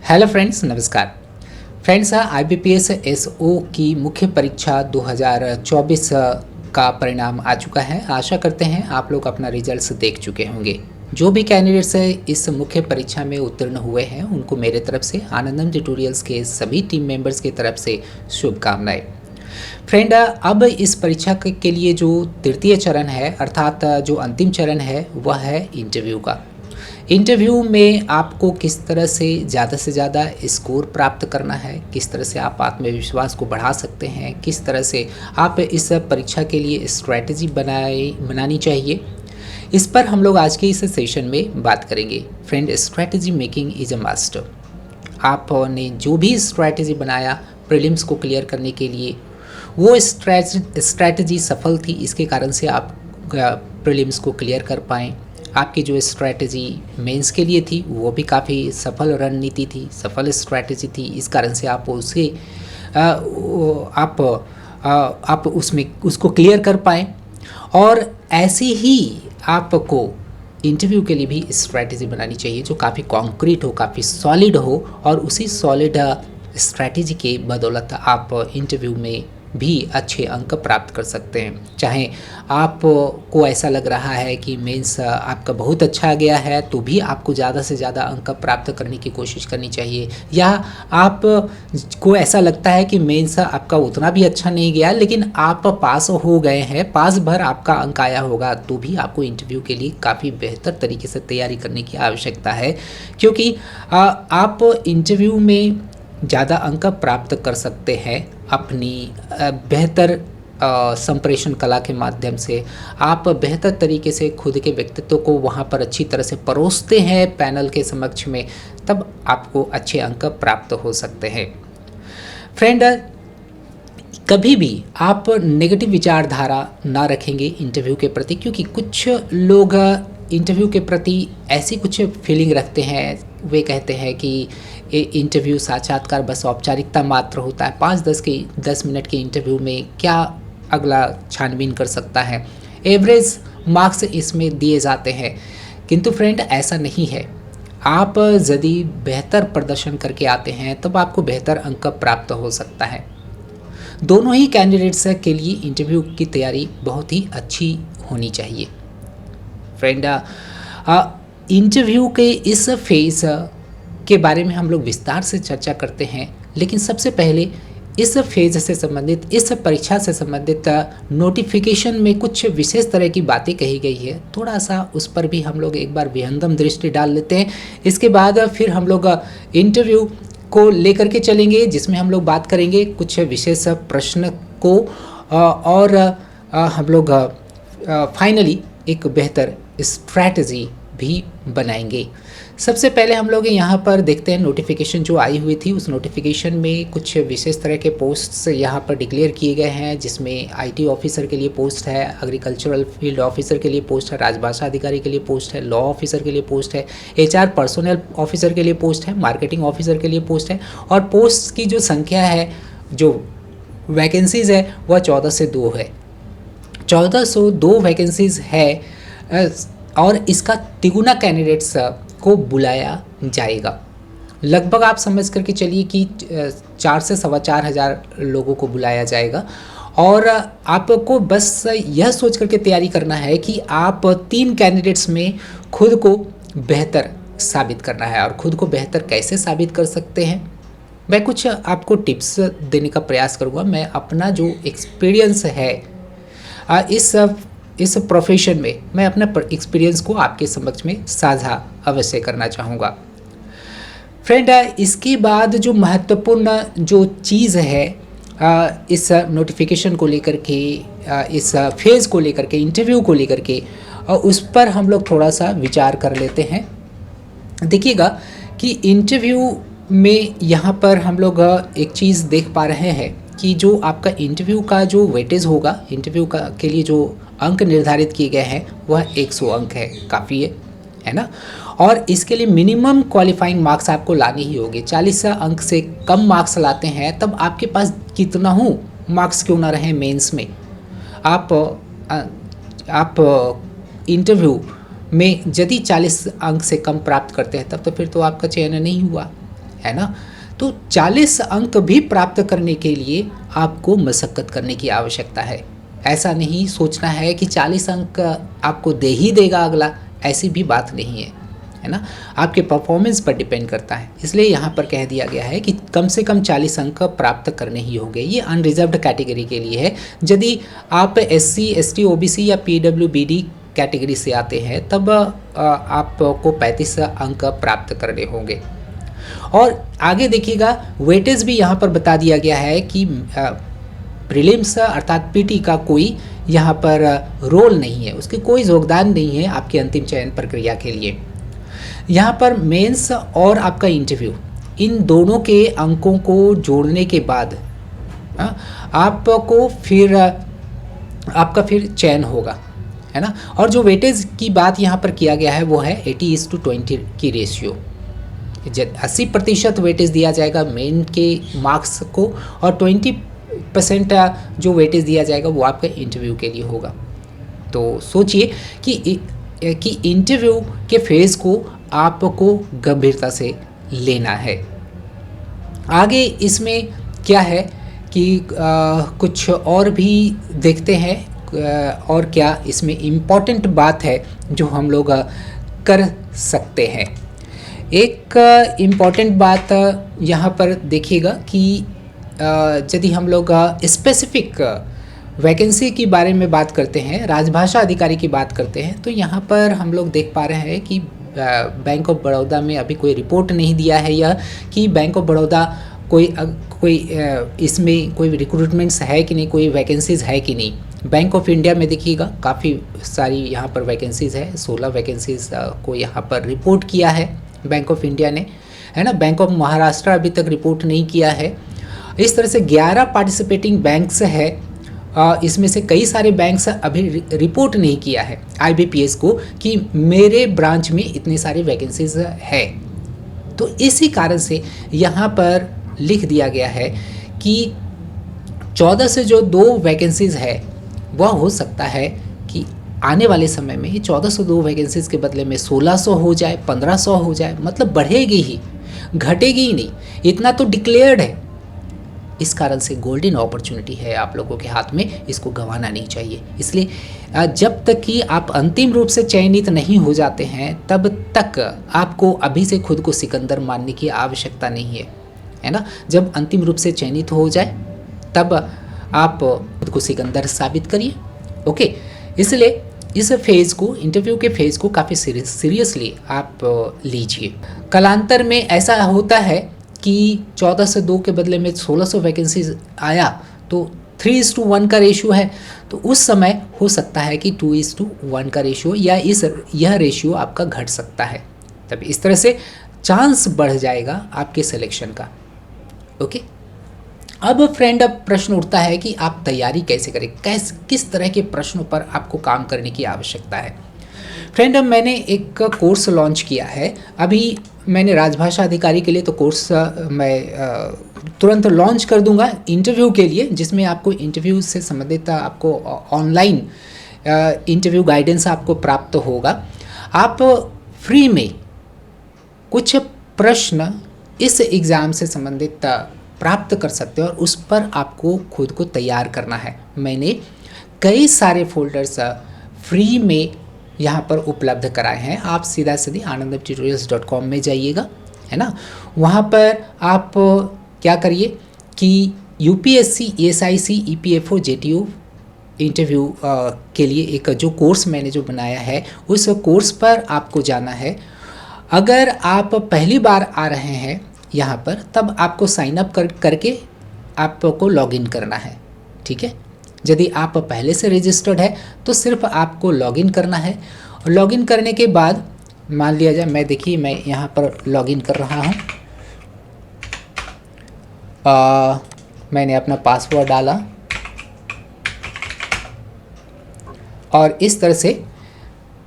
Hello friends, नमस्कार। Friends, IBPS SO की मुख्य परीक्षा 2024 का परिणाम आ चुका है। आशा करते हैं आप लोग अपना रिजल्ट्स देख चुके होंगे। जो भी कैंडिडेट्स इस मुख्य परीक्षा में उत्तीर्ण हुए हैं उनको मेरे तरफ से आनंदम ट्यूटोरियल्स के सभी टीम मेंबर्स की तरफ से शुभकामनाएं। फ्रेंड, अब इस परीक्षा के लिए जो तृतीय चरण है अर्थात जो अंतिम चरण है वह है इंटरव्यू का। इंटरव्यू में आपको किस तरह से ज़्यादा स्कोर प्राप्त करना है, किस तरह से आप आत्मविश्वास को बढ़ा सकते हैं, किस तरह से आप इस परीक्षा के लिए स्ट्रैटेजी बनानी चाहिए, इस पर हम लोग आज के इस सेशन में बात करेंगे। Friend, strategy making is a must. आपने जो भी स्ट्रैटेजी बनाया प्रीलिम्स को क्लियर करने के लिए, वो स्ट्रैटेजी सफल थी, इसके कारण से आप प्रीलिम्स को क्लियर कर पाएँ। आपकी जो स्ट्रैटेजी मेंस के लिए थी वो भी काफ़ी सफल रणनीति थी, सफल स्ट्रैटेजी थी, इस कारण से आप उसे आप उसमें उसको क्लियर कर पाएँ। और ऐसे ही आपको इंटरव्यू के लिए भी स्ट्रैटेजी बनानी चाहिए जो काफ़ी कॉन्क्रीट हो, काफ़ी सॉलिड हो, और उसी सॉलिड स्ट्रैटेजी के बदौलत आप इंटरव्यू में भी अच्छे अंक प्राप्त कर सकते हैं। चाहे आपको ऐसा लग रहा है कि मेंस आपका बहुत अच्छा गया है तो भी आपको ज़्यादा से ज़्यादा अंक प्राप्त करने की कोशिश करनी चाहिए, या आपको ऐसा लगता है कि मेंस आपका उतना भी अच्छा नहीं गया लेकिन आप पास हो गए हैं, पास भर आपका अंक आया होगा, तो भी आपको इंटरव्यू के लिए काफ़ी बेहतर तरीके से तैयारी करने की आवश्यकता है। क्योंकि आप इंटरव्यू में ज़्यादा अंक प्राप्त कर सकते हैं अपनी बेहतर संप्रेषण कला के माध्यम से। आप बेहतर तरीके से खुद के व्यक्तित्व को वहाँ पर अच्छी तरह से परोसते हैं पैनल के समक्ष में, तब आपको अच्छे अंक प्राप्त हो सकते हैं। फ्रेंड, कभी भी आप नेगेटिव विचारधारा ना रखेंगे इंटरव्यू के प्रति, क्योंकि कुछ लोग इंटरव्यू के प्रति ऐसी कुछ फीलिंग रखते हैं। वे कहते हैं कि ये इंटरव्यू साक्षात्कार बस औपचारिकता मात्र होता है, 5-10 मिनट के इंटरव्यू में क्या अगला छानबीन कर सकता है, एवरेज मार्क्स इसमें दिए जाते हैं। किंतु फ्रेंड, ऐसा नहीं है। आप यदि बेहतर प्रदर्शन करके आते हैं तब आपको बेहतर अंक प्राप्त हो सकता है। दोनों ही कैंडिडेट्स के लिए इंटरव्यू की तैयारी बहुत ही अच्छी होनी चाहिए। फ्रेंड, इंटरव्यू के इस फेज़ के बारे में हम लोग विस्तार से चर्चा करते हैं, लेकिन सबसे पहले इस फेज़ से संबंधित, इस परीक्षा से संबंधित नोटिफिकेशन में कुछ विशेष तरह की बातें कही गई है, थोड़ा सा उस पर भी हम लोग एक बार विहंगम दृष्टि डाल लेते हैं। इसके बाद फिर हम लोग इंटरव्यू को लेकर के चलेंगे, जिसमें हम लोग बात करेंगे कुछ विशेष प्रश्न को, और हम लोग फाइनली एक बेहतर स्ट्रैटेजी भी बनाएंगे। सबसे पहले हम लोग यहाँ पर देखते हैं नोटिफिकेशन जो आई हुई थी। उस नोटिफिकेशन में कुछ विशेष तरह के पोस्ट्स यहाँ पर डिक्लेयर किए गए हैं, जिसमें IT ऑफिसर के लिए पोस्ट है, एग्रीकल्चरल फील्ड ऑफिसर के लिए पोस्ट है, राजभाषा अधिकारी के लिए पोस्ट है, लॉ ऑफिसर के लिए पोस्ट है, HR पर्सोनल ऑफिसर के लिए पोस्ट है, मार्केटिंग ऑफिसर के लिए पोस्ट है। और पोस्ट की जो संख्या है, जो वैकेंसीज़ है, वह 14 से 2 है। 1402 वैकेंसीज़ है, और इसका तिगुना कैंडिडेट्स को बुलाया जाएगा। लगभग आप समझ करके चलिए कि 4 से 4.25 हज़ार लोगों को बुलाया जाएगा। और आपको बस यह सोच करके तैयारी करना है कि आप 3 कैंडिडेट्स में खुद को बेहतर साबित करना है। और खुद को बेहतर कैसे साबित कर सकते हैं, मैं कुछ आपको टिप्स देने का प्रयास करूँगा। मैं अपना जो एक्सपीरियंस है इस प्रोफेशन में, मैं अपना एक्सपीरियंस को आपके समक्ष में साझा अवश्य करना चाहूँगा। फ्रेंड, इसके बाद जो महत्वपूर्ण जो चीज़ है इस नोटिफिकेशन को लेकर के, इस फेज़ को लेकर के, इंटरव्यू को लेकर के, उस पर हम लोग थोड़ा सा विचार कर लेते हैं। देखिएगा कि इंटरव्यू में यहाँ पर हम लोग एक चीज़ देख पा रहे हैं कि जो आपका इंटरव्यू का जो वेटेज होगा, इंटरव्यू का के लिए जो अंक निर्धारित किए गए हैं वह 100 अंक है, काफ़ी है ना। और इसके लिए मिनिमम क्वालिफाइंग मार्क्स आपको लाने ही होंगे। 40 अंक से कम मार्क्स लाते हैं तब आपके पास कितना हो मार्क्स क्यों ना रहे मेंस में, आप इंटरव्यू में यदि 40 अंक से कम प्राप्त करते हैं तब तो फिर तो आपका चयन नहीं हुआ, है ना। तो 40 अंक भी प्राप्त करने के लिए आपको मशक्क़त करने की आवश्यकता है। ऐसा नहीं सोचना है कि 40 अंक आपको दे ही देगा अगला, ऐसी भी बात नहीं है ना। आपके परफॉर्मेंस पर डिपेंड करता है, इसलिए यहाँ पर कह दिया गया है कि कम से कम 40 अंक प्राप्त करने ही होंगे। ये अनरिजर्व्ड कैटेगरी के लिए है। यदि आप SC ST OBC या PWBD कैटेगरी से आते हैं तब आपको 35 अंक प्राप्त करने होंगे। और आगे देखिएगा, वेटेज भी यहाँ पर बता दिया गया है कि प्रीलिम्स अर्थात PT का कोई यहाँ पर रोल नहीं है, उसके कोई योगदान नहीं है आपके अंतिम चयन प्रक्रिया के लिए। यहाँ पर मेंस और आपका इंटरव्यू, इन दोनों के अंकों को जोड़ने के बाद आपको फिर आपका फिर चयन होगा, है ना। और जो वेटेज की बात यहाँ पर किया गया है वो है 80:20 की रेशियो। 80% वेटेज दिया जाएगा मेन के मार्क्स को और 20% जो वेटेज दिया जाएगा वो आपके इंटरव्यू के लिए होगा। तो सोचिए कि इंटरव्यू के फेज़ को आपको गंभीरता से लेना है। आगे इसमें क्या है कि कुछ और भी देखते हैं और क्या इसमें इम्पॉर्टेंट बात है जो हम लोग कर सकते हैं। एक इम्पॉर्टेंट बात यहाँ पर देखिएगा कि यदि हम लोग स्पेसिफिक वैकेंसी की बारे में बात करते हैं, राजभाषा अधिकारी की बात करते हैं, तो यहाँ पर हम लोग देख पा रहे हैं कि बैंक ऑफ बड़ौदा में अभी कोई रिपोर्ट नहीं दिया है यह कि बैंक ऑफ बड़ौदा कोई इसमें कोई रिक्रूटमेंट्स है कि नहीं, कोई वैकेंसीज़ है कि नहीं। बैंक ऑफ इंडिया में देखिएगा काफ़ी सारी यहाँ पर वैकेंसीज़ है, 16 वैकेंसीज़ को यहाँ पर रिपोर्ट किया है बैंक ऑफ इंडिया ने, है ना। बैंक ऑफ महाराष्ट्र अभी तक रिपोर्ट नहीं किया है। इस तरह से 11 पार्टिसिपेटिंग बैंक्स है, इसमें से कई सारे बैंक्स अभी रिपोर्ट नहीं किया है IBPS को कि मेरे ब्रांच में इतने सारे वैकेंसीज है। तो इसी कारण से यहाँ पर लिख दिया गया है कि 14 से जो 2 वैकेंसीज है वह हो सकता है कि आने वाले समय में 1402 वैकेंसीज के बदले में 1600 हो जाए, 1500 हो जाए, मतलब बढ़ेगी ही, घटेगी ही नहीं, इतना तो डिक्लेयर्ड है। इस कारण से गोल्डन अपॉर्चुनिटी है आप लोगों के हाथ में, इसको गंवाना नहीं चाहिए। इसलिए जब तक कि आप अंतिम रूप से चयनित नहीं हो जाते हैं तब तक आपको अभी से खुद को सिकंदर मानने की आवश्यकता नहीं है ना। जब अंतिम रूप से चयनित हो जाए तब आप खुद को सिकंदर साबित करिए। ओके, इसलिए इस फेज़ को, इंटरव्यू के फेज़ को काफ़ी सीरियसली आप लीजिए। कालांतर में ऐसा होता है कि 14 से 2 के बदले में 1600 वैकेंसीज आया तो 3:1 का रेशियो है, तो उस समय हो सकता है कि 2:1 का रेशियो या यह रेशियो आपका घट सकता है। तब इस तरह से चांस बढ़ जाएगा आपके सिलेक्शन का। ओके, अब फ्रेंड, अब प्रश्न उठता है कि आप तैयारी कैसे करें, किस तरह के प्रश्नों पर आपको काम करने की आवश्यकता है। फ्रेंड, अब मैंने एक कोर्स लॉन्च किया है, अभी मैंने राजभाषा अधिकारी के लिए तो कोर्स मैं तुरंत लॉन्च कर दूंगा इंटरव्यू के लिए, जिसमें आपको इंटरव्यू से संबंधित आपको ऑनलाइन इंटरव्यू गाइडेंस आपको प्राप्त होगा। आप फ्री में कुछ प्रश्न इस एग्ज़ाम से संबंधित प्राप्त कर सकते हो और उस पर आपको खुद को तैयार करना है। मैंने कई सारे फोल्डर्स फ्री में यहाँ पर उपलब्ध कराए हैं। आप सीधा आनंदमtutorials.com में जाइएगा, है ना। वहाँ पर आप क्या करिए कि UPSC, ESIC, EPFO, JTO interview के लिए एक जो कोर्स मैंने जो बनाया है उस कोर्स पर आपको जाना है। अगर आप पहली बार आ रहे हैं यहाँ पर तब आपको साइन अप करके आपको लॉगिन करना है, ठीक है। यदि आप पहले से रजिस्टर्ड है तो सिर्फ आपको लॉगिन करना है। और लॉगिन करने के बाद मान लिया जाए मैं यहाँ पर लॉगिन कर रहा हूँ, मैंने अपना पासवर्ड डाला और इस तरह से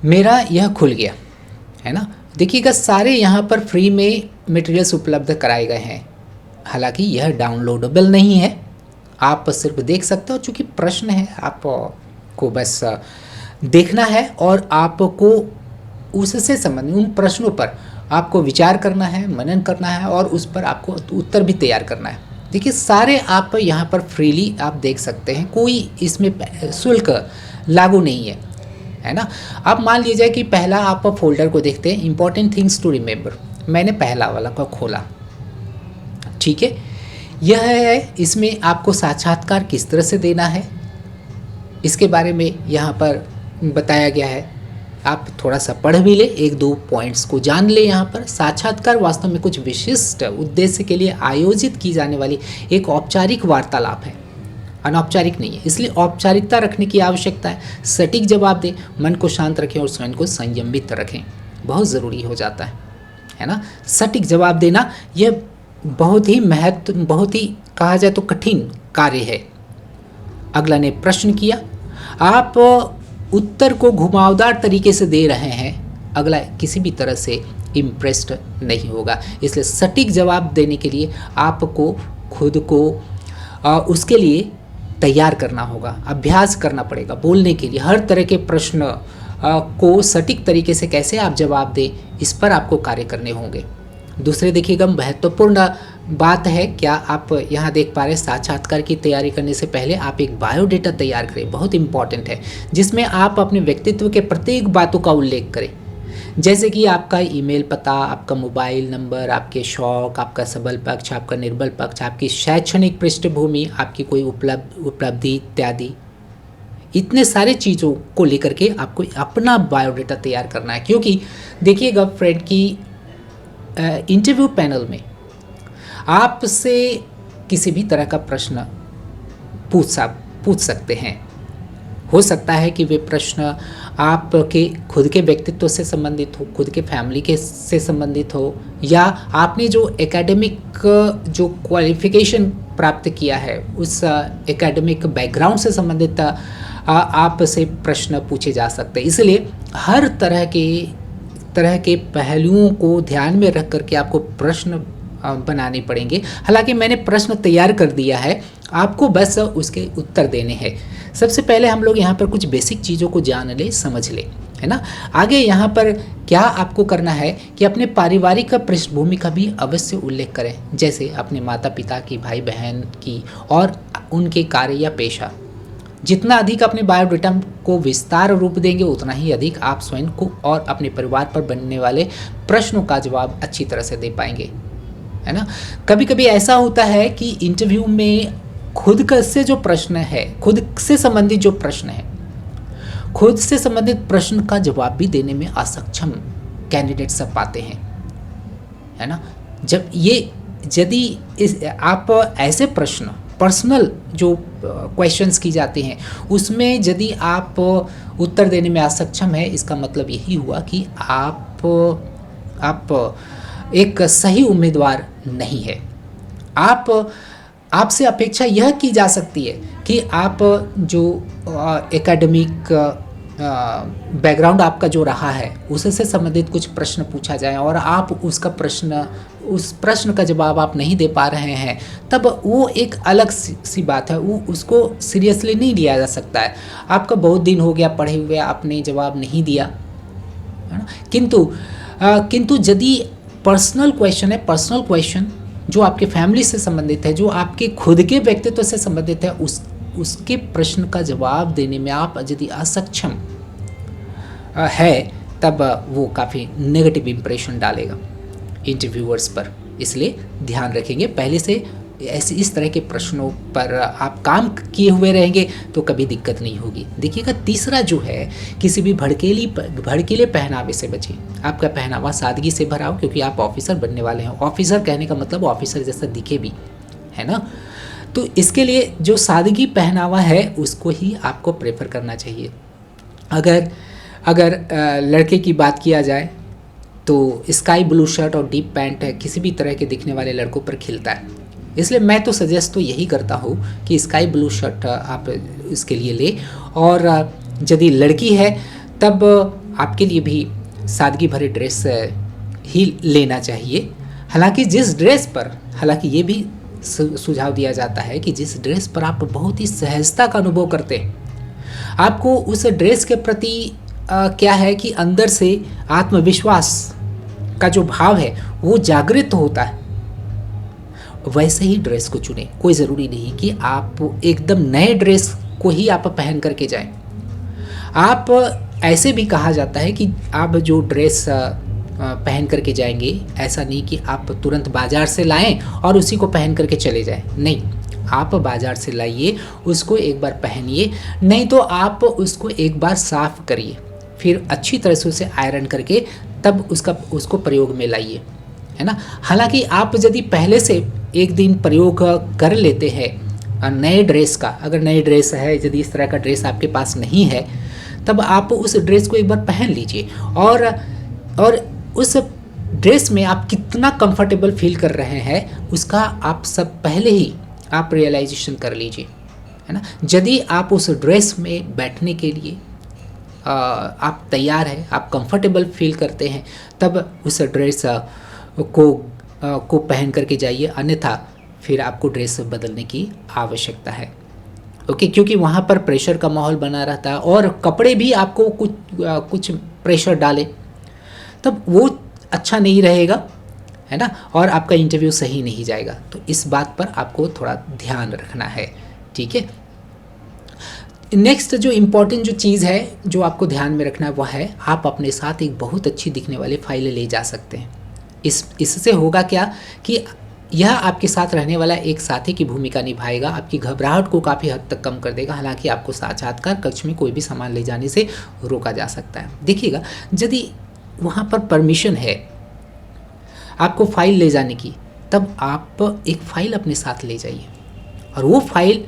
मेरा यह खुल गया, है ना। देखिएगा सारे यहाँ पर फ्री में मटेरियल्स उपलब्ध कराए गए हैं। हालांकि यह डाउनलोडेबल नहीं है, आप सिर्फ देख सकते हो, चूँकि प्रश्न है आपको बस देखना है और आपको उससे संबंधित उन प्रश्नों पर आपको विचार करना है, मनन करना है और उस पर आपको उत्तर भी तैयार करना है। देखिए सारे आप यहाँ पर फ्रीली आप देख सकते हैं, कोई इसमें शुल्क लागू नहीं है ना। अब मान लीजिए कि पहला आप फोल्डर को देखते हैं, इंपॉर्टेंट थिंग्स टू रिमेंबर। मैंने पहला वाला को खोला, ठीक है। यह है, इसमें आपको साक्षात्कार किस तरह से देना है इसके बारे में यहाँ पर बताया गया है। आप थोड़ा सा पढ़ भी ले, एक दो पॉइंट्स को जान ले। यहाँ पर साक्षात्कार वास्तव में कुछ विशिष्ट उद्देश्य के लिए आयोजित की जाने वाली एक औपचारिक वार्तालाप है, अनौपचारिक नहीं है, इसलिए औपचारिकता रखने की आवश्यकता है। सटीक जवाब दें, मन को शांत रखें और स्वयं को संयमित रखें, बहुत ज़रूरी हो जाता है ना। सटीक जवाब देना यह बहुत ही कहा जाए तो कठिन कार्य है। अगला ने प्रश्न किया, आप उत्तर को घुमावदार तरीके से दे रहे हैं, अगला किसी भी तरह से इम्प्रेस्ड नहीं होगा। इसलिए सटीक जवाब देने के लिए आपको खुद को उसके लिए तैयार करना होगा, अभ्यास करना पड़ेगा बोलने के लिए। हर तरह के प्रश्न को सटीक तरीके से कैसे आप जवाब दें, इस पर आपको कार्य करने होंगे। दूसरे देखिएगा, महत्वपूर्ण बात है, क्या आप यहाँ देख पा रहे हैं, साक्षात्कार की तैयारी करने से पहले आप एक बायोडेटा तैयार करें, बहुत इंपॉर्टेंट है, जिसमें आप अपने व्यक्तित्व के प्रत्येक बातों का उल्लेख करें, जैसे कि आपका ईमेल पता, आपका मोबाइल नंबर, आपके शौक, आपका सबल पक्ष, आपका निर्बल पक्ष, आपकी शैक्षणिक पृष्ठभूमि, आपकी कोई उपलब्धि इत्यादि। इतने सारे चीज़ों को लेकर के आपको अपना बायोडेटा तैयार करना है। क्योंकि देखिएगा फ्रेंड की इंटरव्यू पैनल में आपसे किसी भी तरह का प्रश्न पूछ सकते हैं। हो सकता है कि वे प्रश्न आपके खुद के व्यक्तित्व से संबंधित हो, खुद के फैमिली के से संबंधित हो, या आपने जो एकेडमिक जो क्वालिफिकेशन प्राप्त किया है उस एकेडमिक बैकग्राउंड से संबंधित आपसे प्रश्न पूछे जा सकते हैं। इसलिए हर तरह के पहलुओं को ध्यान में रख करके आपको प्रश्न बनाने पड़ेंगे। हालांकि मैंने प्रश्न तैयार कर दिया है, आपको बस उसके उत्तर देने हैं। सबसे पहले हम लोग यहाँ पर कुछ बेसिक चीज़ों को जान ले, समझ ले, है ना। आगे यहाँ पर क्या आपको करना है कि अपने पारिवारिक पृष्ठभूमि का भी अवश्य उल्लेख करें, जैसे अपने माता पिता की, भाई बहन की और उनके कार्य या पेशा। जितना अधिक अपने बायोडेटा को विस्तार रूप देंगे, उतना ही अधिक आप स्वयं को और अपने परिवार पर बनने वाले प्रश्नों का जवाब अच्छी तरह से दे पाएंगे, है ना। कभी कभी ऐसा होता है कि इंटरव्यू में खुद से जो प्रश्न है, खुद से संबंधित जो प्रश्न है, खुद से संबंधित प्रश्न का जवाब भी देने में असक्षम कैंडिडेट सब पाते हैं, है ना। यदि आप ऐसे प्रश्न, पर्सनल जो क्वेश्चंस की जाते हैं, उसमें यदि आप उत्तर देने में असक्षम है, इसका मतलब यही हुआ कि आप एक सही उम्मीदवार नहीं है। आपसे अपेक्षा यह की जा सकती है कि आप जो एकेडमिक बैकग्राउंड आपका जो रहा है उससे संबंधित कुछ प्रश्न पूछा जाए और आप उस प्रश्न का जवाब आप नहीं दे पा रहे हैं, तब वो एक अलग सी बात है, वो उसको सीरियसली नहीं लिया जा सकता है। आपका बहुत दिन हो गया पढ़े हुए, आपने जवाब नहीं दिया, है ना। किंतु यदि पर्सनल क्वेश्चन है, पर्सनल क्वेश्चन जो आपके फैमिली से संबंधित है, जो आपके खुद के व्यक्तित्व से संबंधित है, उसके प्रश्न का जवाब देने में आप यदि असक्षम है, तब वो काफ़ी नेगेटिव इम्प्रेशन डालेगा इंटरव्यूअर्स पर। इसलिए ध्यान रखेंगे, पहले से इस तरह के प्रश्नों पर आप काम किए हुए रहेंगे तो कभी दिक्कत नहीं होगी। देखिएगा तीसरा जो है, किसी भी भड़कीले पहनावे से बचें। आपका पहनावा सादगी से भरा हो, क्योंकि आप ऑफिसर बनने वाले हैं। ऑफिसर कहने का मतलब ऑफिसर जैसा दिखे भी, है ना। तो इसके लिए जो सादगी पहनावा है उसको ही आपको प्रेफर करना चाहिए। अगर लड़के की बात किया जाए तो स्काई ब्लू शर्ट और डीप पैंट किसी भी तरह के दिखने वाले लड़कों पर खिलता है, इसलिए मैं तो सजेस्ट तो यही करता हूँ कि स्काई ब्लू शर्ट आप इसके लिए ले। और यदि लड़की है तब आपके लिए भी सादगी भरे ड्रेस ही लेना चाहिए। हालांकि ये भी सुझाव दिया जाता है कि जिस ड्रेस पर आप बहुत ही सहजता का अनुभव करते हैं, आपको उस ड्रेस के प्रति क्या है कि अंदर से आत्मविश्वास का जो भाव है वो जागृत होता है, वैसे ही ड्रेस को चुने। कोई ज़रूरी नहीं कि आप एकदम नए ड्रेस को ही आप पहन करके जाएं। आप ऐसे भी कहा जाता है कि आप जो ड्रेस पहन करके जाएंगे, ऐसा नहीं कि आप तुरंत बाज़ार से लाएं और उसी को पहन करके चले जाएं। नहीं, आप बाज़ार से लाइए, उसको एक बार पहनिए, नहीं तो आप उसको एक बार साफ़ करिए, फिर अच्छी तरह से उसे आयरन करके तब उसको प्रयोग में लाइए, है ना। हालांकि आप यदि पहले से एक दिन प्रयोग कर लेते हैं नए ड्रेस का, अगर नई ड्रेस है, यदि इस तरह का ड्रेस आपके पास नहीं है, तब आप उस ड्रेस को एक बार पहन लीजिए और उस ड्रेस में आप कितना कंफर्टेबल फील कर रहे हैं उसका आप सब पहले ही आप रियलाइजेशन कर लीजिए, है ना। यदि आप उस ड्रेस में बैठने के लिए आप तैयार हैं, आप कंफर्टेबल फील करते हैं, तब उस ड्रेस को पहन करके जाइए, अन्यथा फिर आपको ड्रेस बदलने की आवश्यकता है। ओके, क्योंकि वहाँ पर प्रेशर का माहौल बना रहता है और कपड़े भी आपको कुछ प्रेशर डाले तब वो अच्छा नहीं रहेगा, है ना, और आपका इंटरव्यू सही नहीं जाएगा। तो इस बात पर आपको थोड़ा ध्यान रखना है, ठीक है। नेक्स्ट जो इम्पोर्टेंट जो चीज़ है जो आपको ध्यान में रखना है वह है आप अपने साथ एक बहुत अच्छी दिखने वाली फाइल ले जा सकते हैं। इससे होगा क्या कि यह आपके साथ रहने वाला एक साथी की भूमिका निभाएगा, आपकी घबराहट को काफ़ी हद तक कम कर देगा। हालांकि आपको साक्षात्कार कक्ष में कोई भी सामान ले जाने से रोका जा सकता है। देखिएगा, यदि वहाँ पर परमिशन है आपको फाइल ले जाने की, तब आप एक फ़ाइल अपने साथ ले जाइए और वो फाइल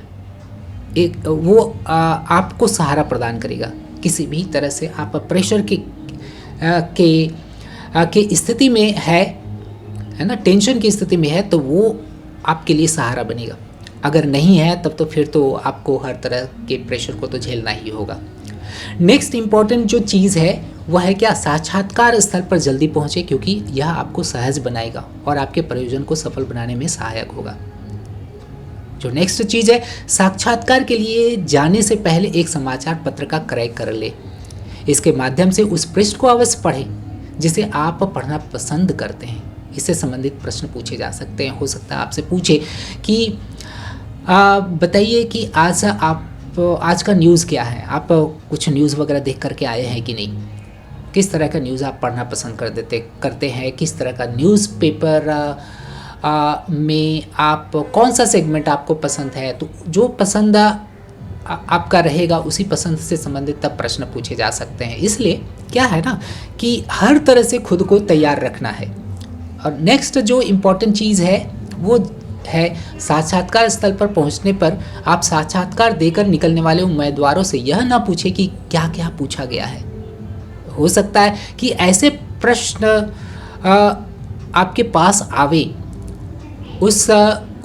आपको सहारा प्रदान करेगा। किसी भी तरह से आप प्रेशर के स्थिति में है ना, टेंशन की स्थिति में है, तो वो आपके लिए सहारा बनेगा। अगर नहीं है तब तो फिर तो आपको हर तरह के प्रेशर को तो झेलना ही होगा। नेक्स्ट इम्पॉर्टेंट जो चीज़ है वह है क्या, साक्षात्कार स्थल पर जल्दी पहुँचे, क्योंकि यह आपको सहज बनाएगा और आपके प्रयोजन को सफल बनाने में सहायक होगा। जो नेक्स्ट चीज़ है, साक्षात्कार के लिए जाने से पहले एक समाचार पत्र का क्रय कर ले। इसके माध्यम से उस पृष्ठ को अवश्य पढ़ें जिसे आप पढ़ना पसंद करते हैं। इससे संबंधित प्रश्न पूछे जा सकते हैं। हो सकता है आपसे पूछे कि बताइए कि आज का न्यूज़ क्या है, आप कुछ न्यूज़ वगैरह देख करके आए हैं कि नहीं, किस तरह का न्यूज़ आप पढ़ना पसंद करते हैं, किस तरह का न्यूज़पेपर में आप कौन सा सेगमेंट आपको पसंद है। तो जो पसंद आपका रहेगा उसी पसंद से संबंधित तब प्रश्न पूछे जा सकते हैं। इसलिए क्या है ना कि हर तरह से खुद को तैयार रखना है। और नेक्स्ट जो इम्पोर्टेंट चीज़ है वो है साक्षात्कार स्थल पर पहुंचने पर आप साक्षात्कार देकर निकलने वाले उम्मीदवारों से यह ना पूछे कि क्या क्या पूछा गया है। हो सकता है कि ऐसे प्रश्न आपके पास आवे, उस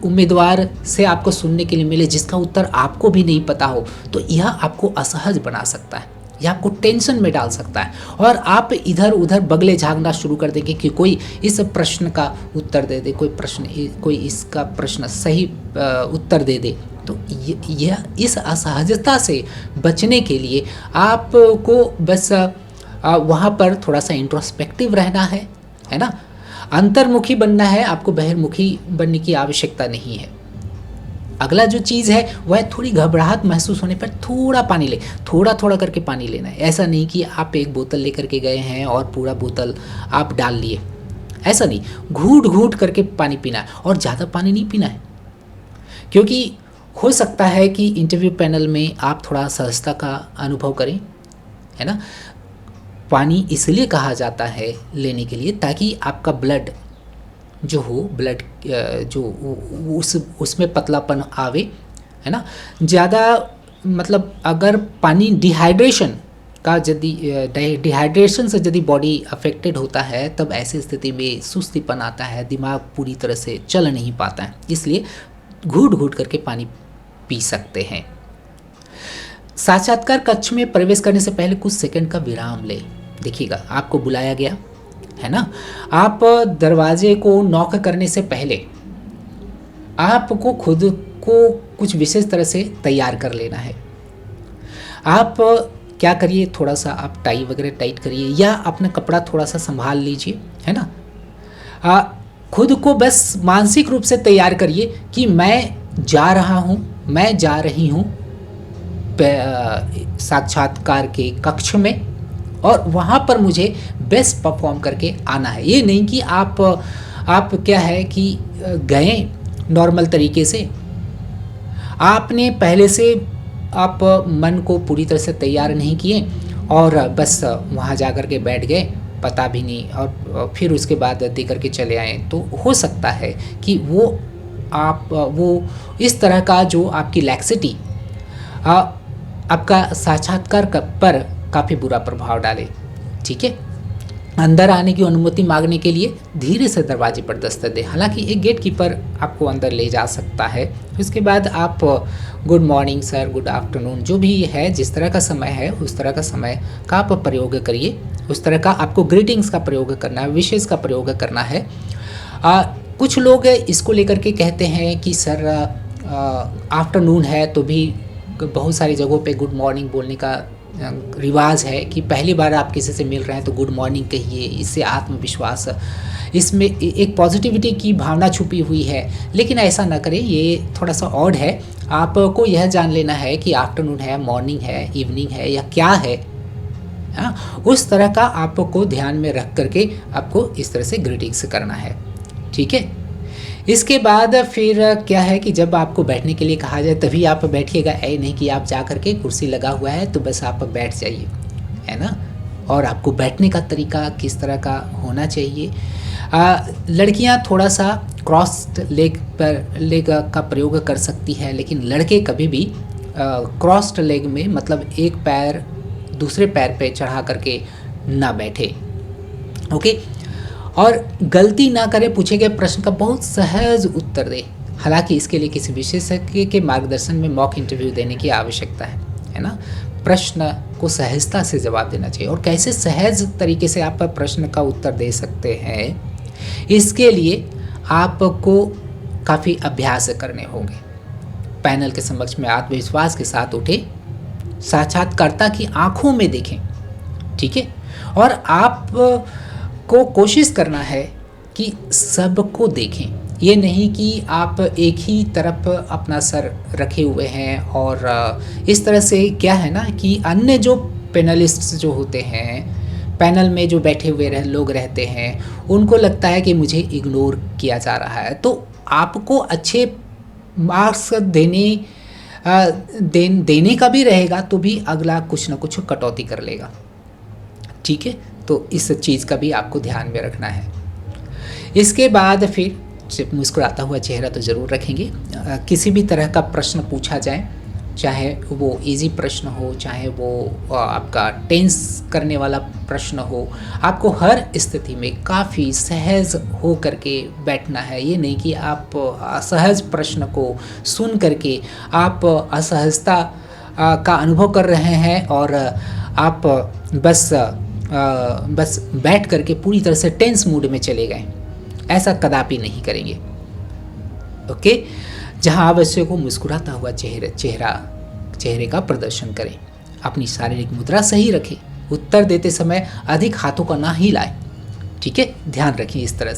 उम्मीदवार से आपको सुनने के लिए मिले जिसका उत्तर आपको भी नहीं पता हो, तो यह आपको असहज बना सकता है, यह आपको टेंशन में डाल सकता है और आप इधर उधर बगले झाँकना शुरू कर देंगे कि कोई इस प्रश्न का उत्तर दे दे, कोई इसका प्रश्न सही उत्तर दे दे। तो यह इस असहजता से बचने के लिए आपको बस वहाँ पर थोड़ा सा इंट्रोस्पेक्टिव रहना है ना, अंतर्मुखी बनना है, आपको बहिर्मुखी बनने की आवश्यकता नहीं है। अगला जो चीज़ है वह थोड़ी घबराहट महसूस होने पर थोड़ा पानी ले, थोड़ा थोड़ा करके पानी लेना है। ऐसा नहीं कि आप एक बोतल लेकर के गए हैं और पूरा बोतल आप डाल लिए, ऐसा नहीं, घूट घूट करके पानी पीना है और ज़्यादा पानी नहीं पीना है, क्योंकि हो सकता है कि इंटरव्यू पैनल में आप थोड़ा सहजता का अनुभव करें, है ना। पानी इसलिए कहा जाता है लेने के लिए ताकि आपका ब्लड जो हो, ब्लड जो उसमें पतलापन आवे, है ना। ज़्यादा मतलब अगर पानी डिहाइड्रेशन से यदि बॉडी अफेक्टेड होता है तब ऐसी स्थिति में सुस्तीपन आता है, दिमाग पूरी तरह से चल नहीं पाता है, इसलिए घूट घूट करके पानी पी सकते हैं। साक्षात्कार कक्ष में प्रवेश करने से पहले कुछ सेकंड का विराम ले। देखिएगा, आपको बुलाया गया है ना, आप दरवाजे को नॉक करने से पहले आपको खुद को कुछ विशेष तरह से तैयार कर लेना है। आप क्या करिए, थोड़ा सा आप टाई वगैरह टाइट करिए या अपना कपड़ा थोड़ा सा संभाल लीजिए है ना। खुद को बस मानसिक रूप से तैयार करिए कि मैं जा रहा हूँ, मैं जा रही हूँ साक्षात्कार के कक्ष में, और वहाँ पर मुझे बेस्ट परफॉर्म करके आना है। ये नहीं कि आप क्या है कि गए नॉर्मल तरीके से, आपने पहले से आप मन को पूरी तरह से तैयार नहीं किए और बस वहाँ जा कर के बैठ गए, पता भी नहीं, और फिर उसके बाद दे करके चले आए। तो हो सकता है कि वो इस तरह का जो आपकी लैक्सिटी आपका साक्षात्कार पर काफ़ी बुरा प्रभाव डाले। ठीक है, अंदर आने की अनुमति मांगने के लिए धीरे से दरवाजे पर दस्तक दें। हालांकि एक गेट कीपर आपको अंदर ले जा सकता है। उसके बाद आप good morning sir, good afternoon, जो भी है, जिस तरह का समय है उस तरह का समय का आप प्रयोग करिए। उस तरह का आपको ग्रीटिंग्स का प्रयोग करना है, विशेष का प्रयोग करना है। कुछ लोग इसको लेकर के कहते हैं कि सर आफ्टरनून है तो भी बहुत सारी जगहों पे गुड मॉर्निंग बोलने का रिवाज है कि पहली बार आप किसी से मिल रहे हैं तो गुड मॉर्निंग कहिए, इससे आत्मविश्वास, इसमें एक पॉजिटिविटी की भावना छुपी हुई है। लेकिन ऐसा ना करें, ये थोड़ा सा ऑड है। आपको यह जान लेना है कि आफ्टरनून है, मॉर्निंग है, इवनिंग है या क्या है। उस तरह का आपको ध्यान में रख करके आपको इस तरह से ग्रीटिंग्स करना है। ठीक है, इसके बाद फिर क्या है कि जब आपको बैठने के लिए कहा जाए तभी आप बैठिएगा, ऐ नहीं कि आप जा करके कुर्सी लगा हुआ है तो बस आप बैठ जाइए, है ना। और आपको बैठने का तरीका किस तरह का होना चाहिए। लड़कियां थोड़ा सा क्रॉस्ड लेग का प्रयोग कर सकती है, लेकिन लड़के कभी भी क्रॉस्ड लेग में, मतलब एक पैर दूसरे पैर पे चढ़ा करके ना बैठे। ओके, और गलती ना करें, पूछे गए प्रश्न का बहुत सहज उत्तर दे। हालांकि इसके लिए किसी विशेषज्ञ के मार्गदर्शन में मॉक इंटरव्यू देने की आवश्यकता है ना। प्रश्न को सहजता से जवाब देना चाहिए, और कैसे सहज तरीके से आप प्रश्न का उत्तर दे सकते हैं, इसके लिए आपको काफ़ी अभ्यास करने होंगे। पैनल के समक्ष में आत्मविश्वास के साथ उठे, साक्षात्कारता की आंखों में देखें। ठीक है, और आप को कोशिश करना है कि सबको देखें। ये नहीं कि आप एक ही तरफ अपना सर रखे हुए हैं, और इस तरह से क्या है ना कि अन्य जो पैनलिस्ट्स जो होते हैं, पैनल में जो बैठे हुए लोग रहते हैं, उनको लगता है कि मुझे इग्नोर किया जा रहा है। तो आपको अच्छे मार्क्स देने का भी रहेगा तो भी अगला कुछ ना कुछ कटौती कर लेगा। ठीक है, तो इस चीज़ का भी आपको ध्यान में रखना है। इसके बाद फिर सिर्फ मुस्कुराता हुआ चेहरा तो ज़रूर रखेंगे। किसी भी तरह का प्रश्न पूछा जाए, चाहे वो इजी प्रश्न हो, चाहे वो आपका टेंस करने वाला प्रश्न हो, आपको हर स्थिति में काफ़ी सहज हो करके बैठना है। ये नहीं कि आप असहज प्रश्न को सुन करके आप असहजता का अनुभव कर रहे हैं और आप बस बैठ करके पूरी तरह से टेंस मूड में चले गए। ऐसा कदापि नहीं करेंगे। ओके, जहां आवश्यक हो मुस्कुराता हुआ चेहरे का प्रदर्शन करें। अपनी शारीरिक मुद्रा सही रखें। उत्तर देते समय अधिक हाथों का ना ही लाएं। ठीक है, ध्यान रखिए इस तरह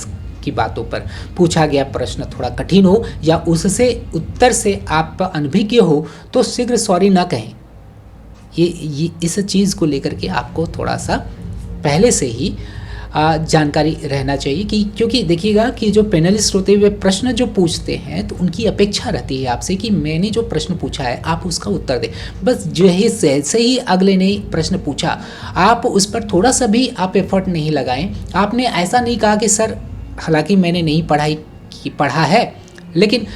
की बातों पर। पूछा गया प्रश्न थोड़ा कठिन हो या उससे उत्तर से आप अनभिज्ञ हो तो शीघ्र सॉरी ना कहें। ये इस चीज़ को लेकर के आपको थोड़ा सा पहले से ही जानकारी रहना चाहिए कि, क्योंकि देखिएगा कि जो पैनलिस्ट होते हुए प्रश्न जो पूछते हैं तो उनकी अपेक्षा रहती है आपसे कि मैंने जो प्रश्न पूछा है आप उसका उत्तर दें। बस जो है जैसे ही अगले ने प्रश्न पूछा आप उस पर थोड़ा सा भी आप एफर्ट नहीं लगाएं। आपने ऐसा नहीं कहा कि सर हालांकि मैंने नहीं पढ़ा है, लेकिन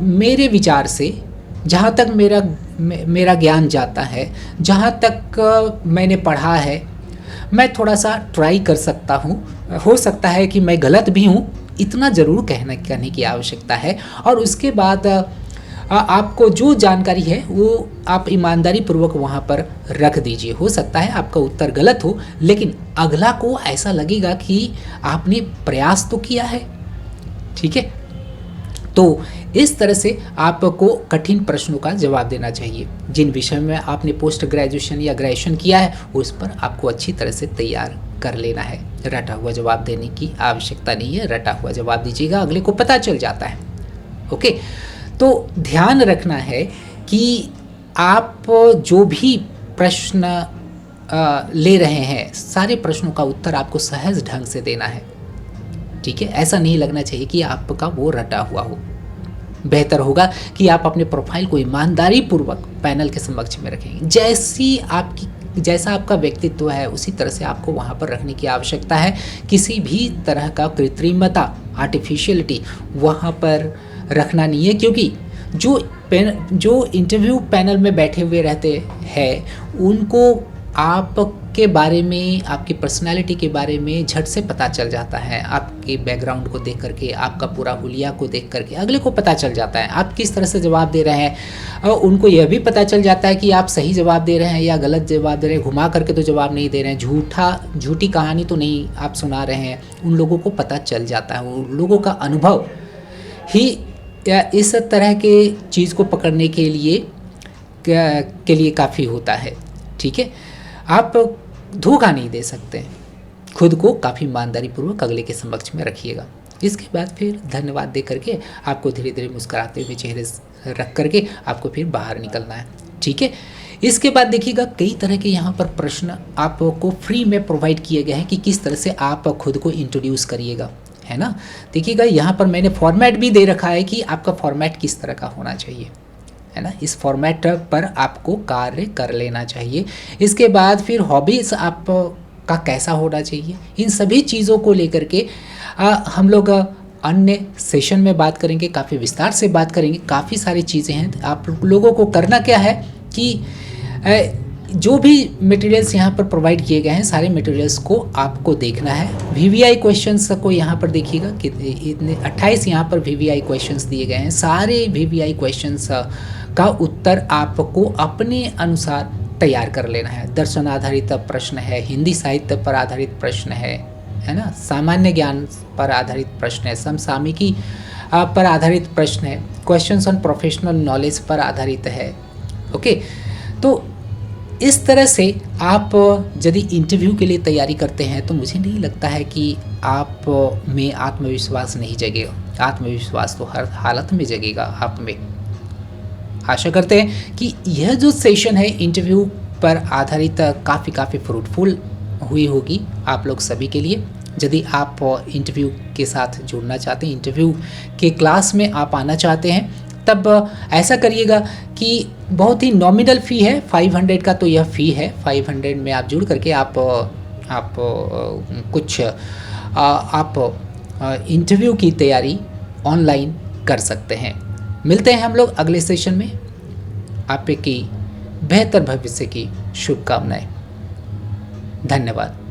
मेरे विचार से जहाँ तक मेरा ज्ञान जाता है, जहाँ तक मैंने पढ़ा है, मैं थोड़ा सा ट्राई कर सकता हूँ। हो सकता है कि मैं गलत भी हूँ, इतना ज़रूर कहने की आवश्यकता है। और उसके बाद आपको जो जानकारी है वो आप ईमानदारी पूर्वक वहाँ पर रख दीजिए। हो सकता है आपका उत्तर गलत हो, लेकिन अगला को ऐसा लगेगा कि आपने प्रयास तो किया है। ठीक है, तो इस तरह से आपको कठिन प्रश्नों का जवाब देना चाहिए। जिन विषय में आपने पोस्ट ग्रेजुएशन या ग्रेजुएशन किया है उस पर आपको अच्छी तरह से तैयार कर लेना है। रटा हुआ जवाब देने की आवश्यकता नहीं है, रटा हुआ जवाब दीजिएगा, अगले को पता चल जाता है। ओके, तो ध्यान रखना है कि आप जो भी प्रश्न ले रहे हैं सारे प्रश्नों का उत्तर आपको सहज ढंग से देना है। ठीक है, ऐसा नहीं लगना चाहिए कि आपका वो रटा हुआ हो। बेहतर होगा कि आप अपने प्रोफाइल को ईमानदारी पूर्वक पैनल के समक्ष में रखें। जैसा आपका व्यक्तित्व है उसी तरह से आपको वहाँ पर रखने की आवश्यकता है। किसी भी तरह का कृत्रिमता, आर्टिफिशियलिटी वहाँ पर रखना नहीं है, क्योंकि जो इंटरव्यू पैनल में बैठे हुए रहते हैं उनको आपके बारे में, आपकी पर्सनालिटी के बारे में झट से पता चल जाता है। आपके बैकग्राउंड को देख करके, आपका पूरा हुलिया को देख करके अगले को पता चल जाता है आप किस तरह से जवाब दे रहे हैं। और उनको यह भी पता चल जाता है कि आप सही जवाब दे रहे हैं या गलत जवाब दे रहे हैं, घुमा करके तो जवाब नहीं दे रहे हैं, झूठी कहानी तो नहीं आप सुना रहे हैं। उन लोगों को पता चल जाता है, उन लोगों का अनुभव ही इस तरह के चीज़ को पकड़ने के लिए काफ़ी होता है। ठीक है, आप धोखा नहीं दे सकते, खुद को काफ़ी ईमानदारी पूर्वक अगले के समक्ष में रखिएगा। इसके बाद फिर धन्यवाद दे करके आपको धीरे धीरे मुस्कुराते हुए चेहरे रख करके आपको फिर बाहर निकलना है। ठीक है, इसके बाद देखिएगा कई तरह के यहाँ पर प्रश्न आपको फ्री में प्रोवाइड किए गए हैं कि किस तरह से आप खुद को इंट्रोड्यूस करिएगा, है ना। देखिएगा यहाँ पर मैंने फॉर्मेट भी दे रखा है कि आपका फॉर्मेट किस तरह का होना चाहिए, है ना। इस फॉर्मेट पर आपको कार्य कर लेना चाहिए। इसके बाद फिर हॉबीज़ आप का कैसा होना चाहिए, इन सभी चीज़ों को लेकर के हम लोग अन्य सेशन में बात करेंगे, काफ़ी विस्तार से बात करेंगे। काफ़ी सारी चीज़ें हैं। आप लोगों को करना क्या है कि जो भी मटेरियल्स यहाँ पर प्रोवाइड किए गए हैं सारे मटेरियल्स को आपको देखना है। वीवीआई क्वेश्चंस को यहाँ पर देखिएगा कि इतने 28 यहाँ पर वीवीआई क्वेश्चंस दिए गए हैं। सारे वीवीआई क्वेश्चंस का उत्तर आपको अपने अनुसार तैयार कर लेना है। दर्शन आधारित प्रश्न है, हिंदी साहित्य पर आधारित प्रश्न है ना, सामान्य ज्ञान पर आधारित प्रश्न है, समसामयिकी पर आधारित प्रश्न है, क्वेश्चंस ऑन प्रोफेशनल नॉलेज पर आधारित है। ओके, तो इस तरह से आप यदि इंटरव्यू के लिए तैयारी करते हैं तो मुझे नहीं लगता है कि आप में आत्मविश्वास नहीं जगेगा। आत्मविश्वास तो हर हालत में जगेगा आप में। आशा करते हैं कि यह जो सेशन है इंटरव्यू पर आधारित काफ़ी फ्रूटफुल हुई होगी आप लोग सभी के लिए। यदि आप इंटरव्यू के साथ जुड़ना चाहते हैं, इंटरव्यू के क्लास में आप आना चाहते हैं, तब ऐसा करिएगा कि बहुत ही नॉमिनल फ़ी है, 500 का तो यह फ़ी है। 500 में आप जुड़ करके आप इंटरव्यू की तैयारी ऑनलाइन कर सकते हैं। मिलते हैं हम लोग अगले सेशन में। आपकी बेहतर भविष्य की शुभकामनाएं। धन्यवाद।